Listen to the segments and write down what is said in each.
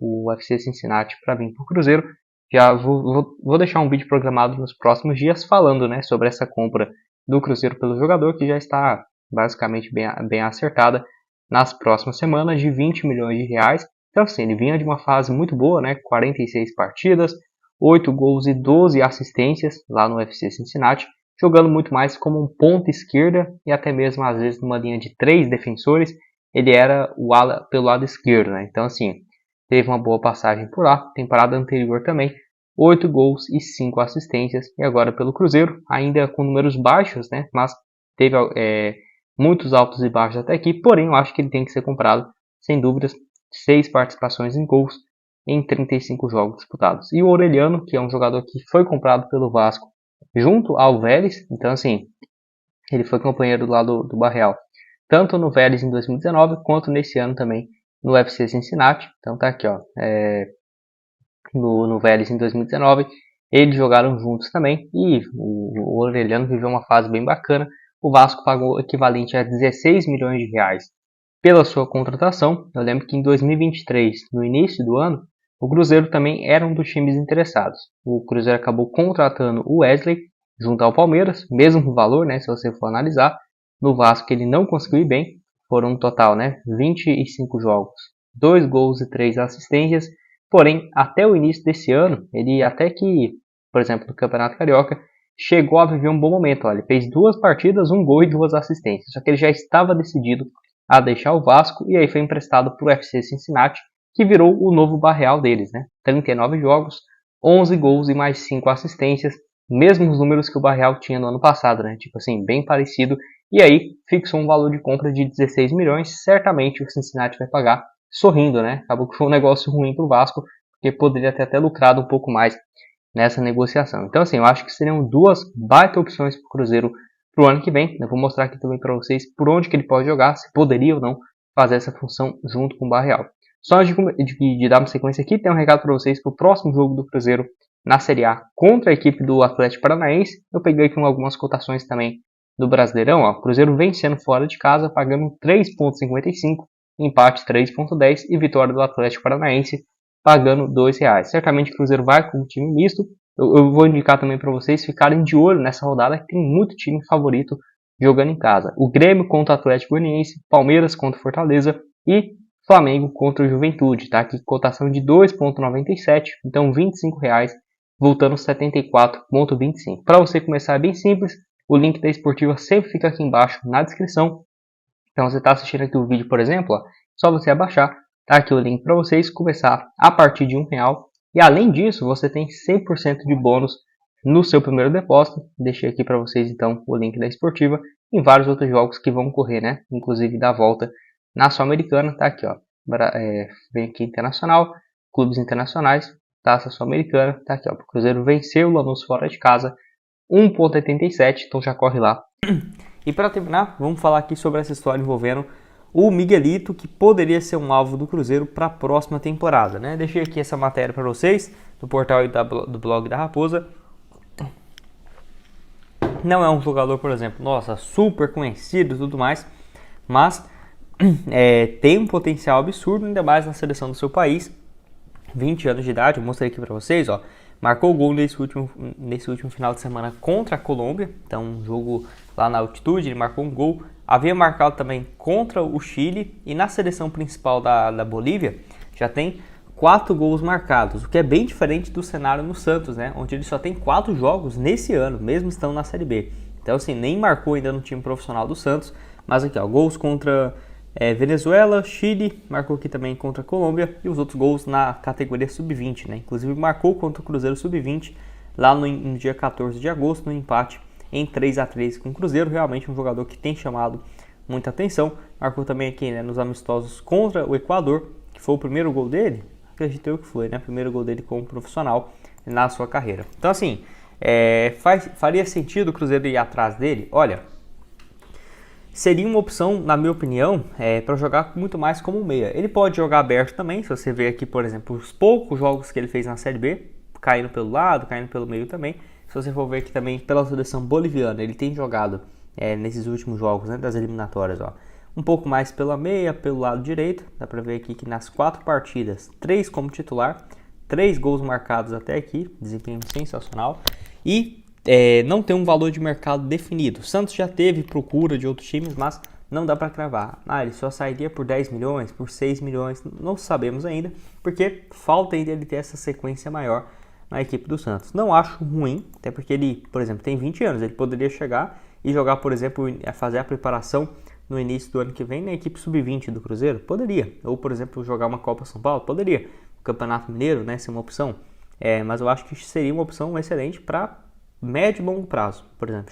o UFC Cincinnati para vir para o Cruzeiro. Já vou deixar um vídeo programado nos próximos dias falando, né, sobre essa compra do Cruzeiro pelo jogador, que já está basicamente bem acertada nas próximas semanas, de 20 milhões de reais. Então, assim, ele vinha de uma fase muito boa, né, 46 partidas, 8 gols e 12 assistências lá no UFC Cincinnati, jogando muito mais como um ponta esquerda e até mesmo às vezes numa linha de 3 defensores, ele era o ala pelo lado esquerdo, né? Então, assim, teve uma boa passagem por lá, temporada anterior também, 8 gols e 5 assistências, e agora pelo Cruzeiro, ainda com números baixos, né? Mas teve muitos altos e baixos até aqui, porém eu acho que ele tem que ser comprado, sem dúvidas, 6 participações em gols em 35 jogos disputados. E o Orelhano, que é um jogador que foi comprado pelo Vasco junto ao Vélez, então assim, ele foi companheiro lá do Barreal, tanto no Vélez em 2019, quanto nesse ano também no UFC Cincinnati. Então tá aqui, ó, no Vélez em 2019, eles jogaram juntos também, e o Orelhano viveu uma fase bem bacana. O Vasco pagou o equivalente a 16 milhões de reais pela sua contratação. Eu lembro que em 2023, no início do ano, o Cruzeiro também era um dos times interessados. O Cruzeiro acabou contratando o Wesley junto ao Palmeiras, mesmo valor, né, se você for analisar. No Vasco ele não conseguiu ir bem, foram no total, né, 25 jogos, 2 gols e 3 assistências. Porém, até o início desse ano, ele até que, por exemplo, no Campeonato Carioca, chegou a viver um bom momento. Ó, ele fez 2 partidas, 1 gol e 2 assistências. Só que ele já estava decidido a deixar o Vasco e aí foi emprestado para o UFC Cincinnati, que virou o novo Barreal deles, né? 39 jogos, 11 gols e mais 5 assistências, mesmos números que o Barreal tinha no ano passado, né? Tipo assim, bem parecido. E aí fixou um valor de compra de 16 milhões, certamente o Cincinnati vai pagar sorrindo, né? Acabou que foi um negócio ruim para o Vasco, porque poderia ter até lucrado um pouco mais nessa negociação. Então, assim, eu acho que seriam 2 baita opções para o Cruzeiro para o ano que vem. Eu vou mostrar aqui também para vocês por onde que ele pode jogar, se poderia ou não fazer essa função junto com o Barreal. Só antes de dar uma sequência aqui, tem um recado para vocês para o próximo jogo do Cruzeiro na Série A contra a equipe do Atlético Paranaense. Eu peguei aqui algumas cotações também do Brasileirão. Ó. O Cruzeiro vencendo fora de casa, pagando 3,55, empate 3,10 e vitória do Atlético Paranaense pagando R$2. Certamente o Cruzeiro vai com um time misto. Eu vou indicar também para vocês ficarem de olho nessa rodada, que tem muito time favorito jogando em casa. O Grêmio contra o Atlético Goianiense, Palmeiras contra o Fortaleza e Flamengo contra o Juventude, tá? Aqui cotação de 2,97, então R$25, voltando 74,25. Para você começar é bem simples, o link da Esportiva sempre fica aqui embaixo na descrição. Então você está assistindo aqui o vídeo, por exemplo, ó, só você abaixar, tá aqui o link para vocês começar a partir de R$1. E além disso, você tem 100% de bônus no seu primeiro depósito. Deixei aqui para vocês então o link da Esportiva e vários outros jogos que vão correr, né? Inclusive da volta na Sul-Americana, tá aqui, ó. Vem aqui Internacional, clubes internacionais, Taça Sul-Americana, tá aqui, ó. O Cruzeiro venceu o Lanús fora de casa, 1,87, então já corre lá. E para terminar, vamos falar aqui sobre essa história envolvendo o Miguelito, que poderia ser um alvo do Cruzeiro para a próxima temporada, né? Deixei aqui essa matéria para vocês, do portal e do blog da Raposa. Não é um jogador, por exemplo, nossa, super conhecido e tudo mais, mas tem um potencial absurdo, ainda mais na seleção do seu país. 20 anos de idade, eu mostrei aqui para vocês, ó. Marcou gol nesse último final de semana contra a Colômbia, então um jogo lá na altitude, ele marcou um gol. Havia marcado também contra o Chile e na seleção principal da Bolívia já tem 4 gols marcados, o que é bem diferente do cenário no Santos, né? Onde ele só tem 4 jogos nesse ano, mesmo estando na Série B. Então assim, nem marcou ainda no time profissional do Santos, mas aqui ó, gols contra Venezuela, Chile, marcou aqui também contra a Colômbia e os outros gols na categoria Sub-20, né? Inclusive marcou contra o Cruzeiro Sub-20 lá no dia 14 de agosto, no empate em 3-3 com o Cruzeiro. Realmente um jogador que tem chamado muita atenção. Marcou também aqui, né, nos amistosos contra o Equador, que foi o primeiro gol dele, acredito eu que foi, né? O primeiro gol dele como profissional na sua carreira. Então assim, faria sentido o Cruzeiro ir atrás dele? Olha, seria uma opção, na minha opinião, para jogar muito mais como meia. Ele pode jogar aberto também, se você ver aqui, por exemplo, os poucos jogos que ele fez na Série B, caindo pelo lado, caindo pelo meio também. Se você for ver aqui também pela seleção boliviana, ele tem jogado nesses últimos jogos, né, das eliminatórias, ó, um pouco mais pela meia, pelo lado direito. Dá para ver aqui que nas 4 partidas, 3 como titular, 3 gols marcados até aqui, desempenho sensacional. E não tem um valor de mercado definido. O Santos já teve procura de outros times, mas não dá para cravar. Ele só sairia por 10 milhões, por 6 milhões, não sabemos ainda, porque falta ainda ele ter essa sequência maior na equipe do Santos. Não acho ruim, até porque ele, por exemplo, tem 20 anos, ele poderia chegar e jogar, por exemplo, fazer a preparação no início do ano que vem na equipe sub-20 do Cruzeiro? Poderia. Ou, por exemplo, jogar uma Copa São Paulo? Poderia. O Campeonato Mineiro, né, ser uma opção. Mas eu acho que seria uma opção excelente para médio e longo prazo. Por exemplo,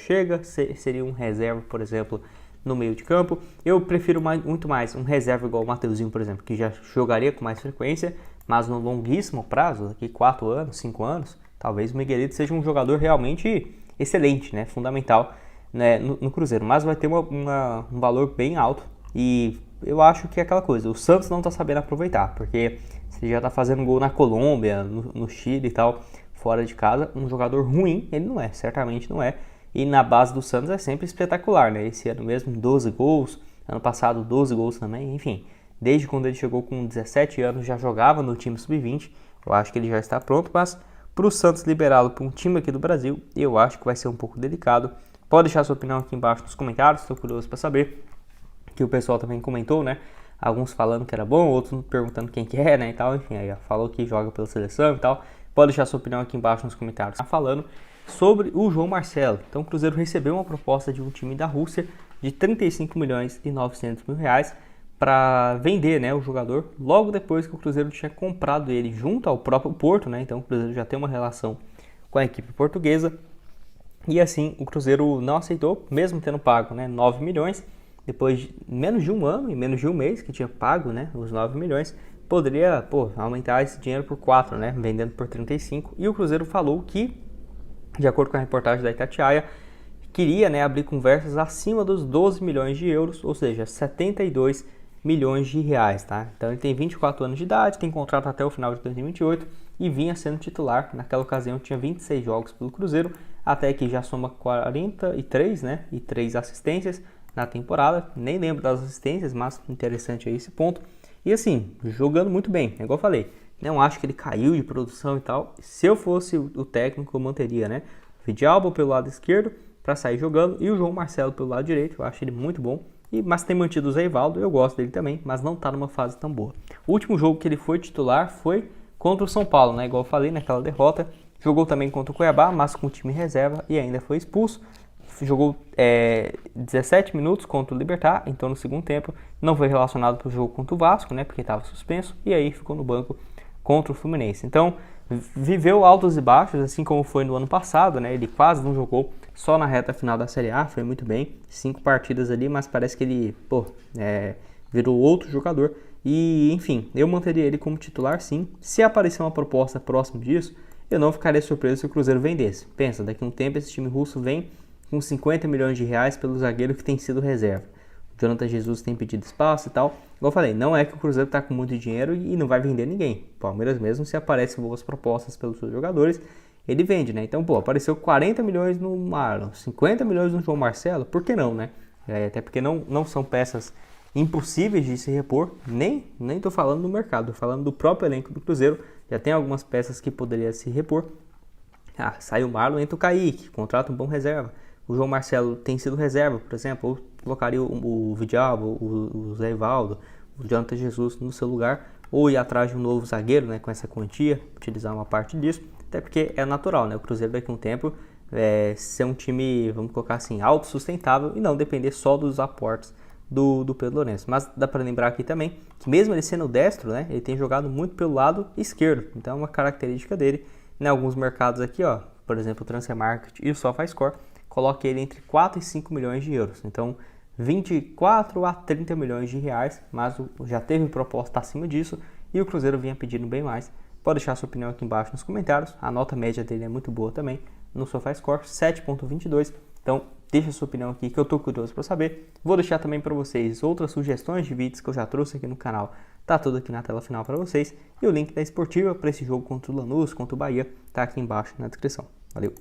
seria um reserva, por exemplo, no meio de campo. Eu prefiro muito mais um reserva igual o Mateuzinho, por exemplo, que já jogaria com mais frequência, mas no longuíssimo prazo, daqui 4 anos, 5 anos, talvez o Miguelito seja um jogador realmente excelente, né, fundamental, né, no Cruzeiro. Mas vai ter um valor bem alto e eu acho que é aquela coisa, o Santos não está sabendo aproveitar, porque se já está fazendo gol na Colômbia, no Chile e tal, fora de casa, um jogador ruim, ele não é, certamente não é. E na base do Santos é sempre espetacular, né? Esse ano mesmo 12 gols, ano passado 12 gols também, enfim. Desde quando ele chegou com 17 anos já jogava no time sub-20, eu acho que ele já está pronto, mas para o Santos liberá-lo para um time aqui do Brasil, eu acho que vai ser um pouco delicado. Pode deixar sua opinião aqui embaixo nos comentários, estou curioso para saber, que o pessoal também comentou, né? Alguns falando que era bom, outros perguntando quem que é, né, e tal, enfim, aí falou que joga pela seleção e tal. Pode deixar sua opinião aqui embaixo nos comentários. Falando sobre o João Marcelo. Então o Cruzeiro recebeu uma proposta de um time da Rússia de 35 milhões e 900 mil reais para vender, né, o jogador, logo depois que o Cruzeiro tinha comprado ele junto ao próprio Porto, né? Então o Cruzeiro já tem uma relação com a equipe portuguesa. E assim, o Cruzeiro não aceitou, mesmo tendo pago, né, 9 milhões, depois de menos de um ano e menos de um mês que tinha pago, né, os 9 milhões, poderia, aumentar esse dinheiro por 4, né, vendendo por 35. E o Cruzeiro falou que, de acordo com a reportagem da Itatiaia, queria, né, abrir conversas acima dos 12 milhões de euros, ou seja, 72 milhões de reais, tá? Então ele tem 24 anos de idade, tem contrato até o final de 2028 e vinha sendo titular. Naquela ocasião tinha 26 jogos pelo Cruzeiro, até que já soma 43, né, e 3 assistências na temporada. Nem lembro das assistências, mas interessante aí esse ponto. E assim, jogando muito bem, igual eu falei, não acho que ele caiu de produção e tal. Se eu fosse o técnico, eu manteria, né, o Vidalbo pelo lado esquerdo para sair jogando e o João Marcelo pelo lado direito. Eu acho ele muito bom. Mas tem mantido o Zé Ivaldo, eu gosto dele também, mas não está numa fase tão boa. O último jogo que ele foi titular foi contra o São Paulo, né, igual eu falei, naquela derrota. Jogou também contra o Cuiabá, mas com o time reserva e ainda foi expulso. Jogou 17 minutos contra o Libertad, então no segundo tempo não foi relacionado para o jogo contra o Vasco, né, porque estava suspenso, e aí ficou no banco contra o Fluminense. Então viveu altos e baixos, assim como foi no ano passado, né, ele quase não jogou, só na reta final da Série A, foi muito bem, 5 partidas ali, mas parece que ele virou outro jogador. E enfim, eu manteria ele como titular sim. Se aparecer uma proposta próximo disso, eu não ficaria surpreso se o Cruzeiro vendesse. Pensa, daqui a um tempo esse time russo vem com 50 milhões de reais pelo zagueiro que tem sido reserva. O Jonathan Jesus tem pedido espaço e tal. Igual eu falei, não é que o Cruzeiro está com muito dinheiro e não vai vender ninguém. O Palmeiras mesmo, se aparecem boas propostas pelos seus jogadores, ele vende, né? Então, apareceu 40 milhões no Marlon, 50 milhões no João Marcelo, por que não, né? Até porque não são peças impossíveis de se repor, nem tô falando do mercado, tô falando do próprio elenco do Cruzeiro. Já tem algumas peças que poderia se repor. Sai o Marlon, entra o Kaique, contrata um bom reserva. O João Marcelo tem sido reserva, por exemplo, ou colocaria o Vidalbo, o Zé Ivaldo, o Jonathan Jesus no seu lugar, ou ir atrás de um novo zagueiro, né, com essa quantia, utilizar uma parte disso, até porque é natural, né, o Cruzeiro daqui a um tempo ser um time, vamos colocar assim, autossustentável e não depender só dos aportes do Pedro Lourenço. Mas dá para lembrar aqui também que mesmo ele sendo destro, né, ele tem jogado muito pelo lado esquerdo, então é uma característica dele. Em alguns mercados aqui, por exemplo, o Transfermarkt e o SofaScore, coloque ele entre 4 e 5 milhões de euros. Então, 24 a 30 milhões de reais, mas já teve proposta acima disso e o Cruzeiro vinha pedindo bem mais. Pode deixar sua opinião aqui embaixo nos comentários. A nota média dele é muito boa também no SofaScore, 7.22. Então, deixa sua opinião aqui que eu tô curioso para saber. Vou deixar também para vocês outras sugestões de vídeos que eu já trouxe aqui no canal. Tá tudo aqui na tela final para vocês. E o link da Esportiva para esse jogo contra o Lanús, contra o Bahia, tá aqui embaixo na descrição. Valeu!